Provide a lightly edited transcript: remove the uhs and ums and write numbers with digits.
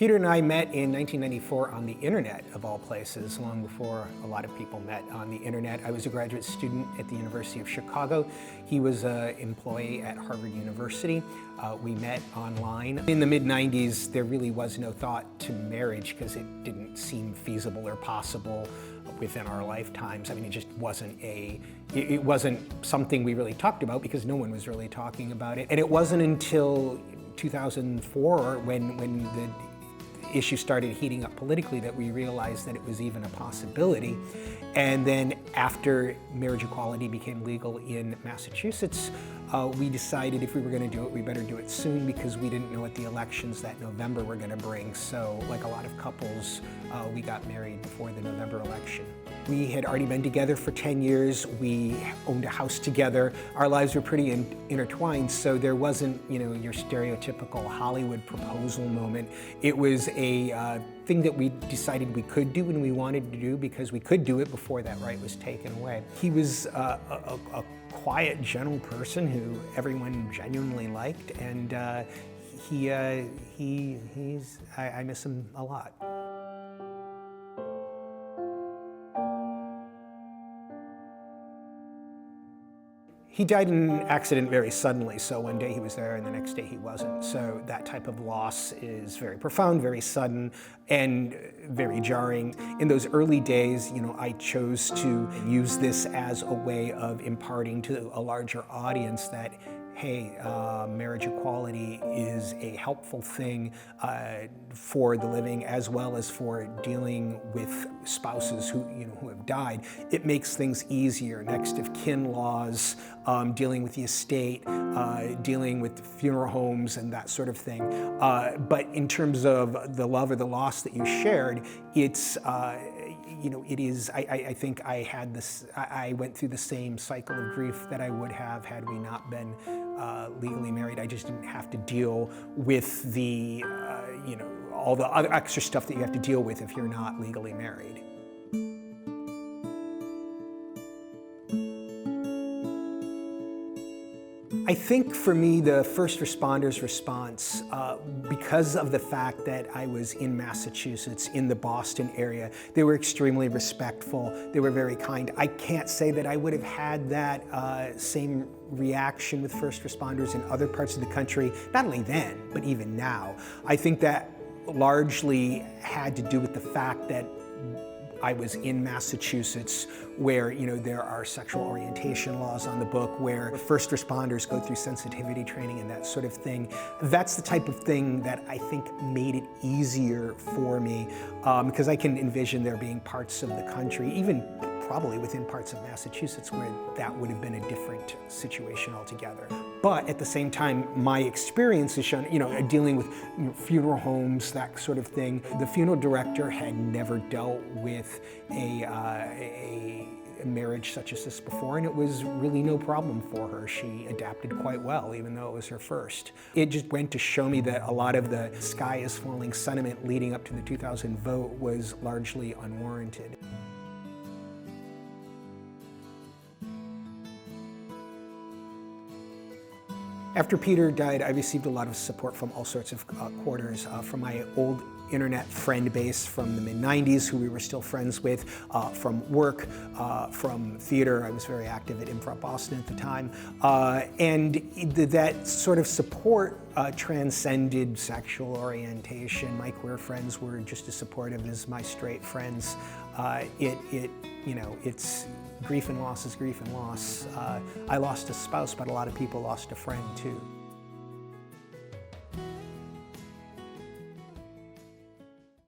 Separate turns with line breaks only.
Peter and I met in 1994 on the internet, of all places, long before a lot of people met on the internet. I was a graduate student at the University of Chicago. He was an employee at Harvard University. We met online. In the mid-90s, there really was no thought to marriage because it didn't seem feasible or possible within our lifetimes. I mean, it just it wasn't something we really talked about because no one was really talking about it. And it wasn't until 2004 when the issue started heating up politically that we realized that it was even a possibility. And then after marriage equality became legal in Massachusetts, we decided if we were going to do it, we better do it soon because we didn't know what the elections that November were going to bring. So like a lot of couples, we got married before the November election. We had already been together for 10 years. We owned a house together. Our lives were pretty intertwined, so there wasn't, your stereotypical Hollywood proposal moment. It was a thing that we decided we could do and we wanted to do because we could do it before that right was taken away. He was a quiet, gentle person who everyone genuinely liked, and I miss him a lot. He died in an accident very suddenly, so one day he was there and the next day he wasn't. So that type of loss is very profound, very sudden, and very jarring. In those early days, I chose to use this as a way of imparting to a larger audience that, hey, marriage equality is a helpful thing for the living as well as for dealing with spouses who have died. It makes things easier. Next of kin laws, dealing with the estate, dealing with funeral homes and that sort of thing. But in terms of the love or the loss that you shared, it's it is, I think I went through the same cycle of grief that I would have had we not been legally married. I just didn't have to deal with the, all the other extra stuff that you have to deal with if you're not legally married. I think for me, the first responders' response, because of the fact that I was in Massachusetts, in the Boston area, they were extremely respectful. They were very kind. I can't say that I would have had that same reaction with first responders in other parts of the country, not only then, but even now. I think that largely had to do with the fact that I was in Massachusetts where, there are sexual orientation laws on the book, where first responders go through sensitivity training and that sort of thing. That's the type of thing that I think made it easier for me because I can envision there being parts of the country, even probably within parts of Massachusetts, where that would have been a different situation altogether. But at the same time, my experience has shown, dealing with funeral homes, that sort of thing. The funeral director had never dealt with a marriage such as this before, and it was really no problem for her. She adapted quite well, even though it was her first. It just went to show me that a lot of the sky is falling sentiment leading up to the 2000 vote was largely unwarranted. After Peter died, I received a lot of support from all sorts of quarters, from my old internet friend base from the mid-90s, who we were still friends with, from work, from theater. I was very active at Improv Boston at the time. And that sort of support transcended sexual orientation. My queer friends were just as supportive as my straight friends. It's grief and loss is grief and loss. I lost a spouse, but a lot of people lost a friend too.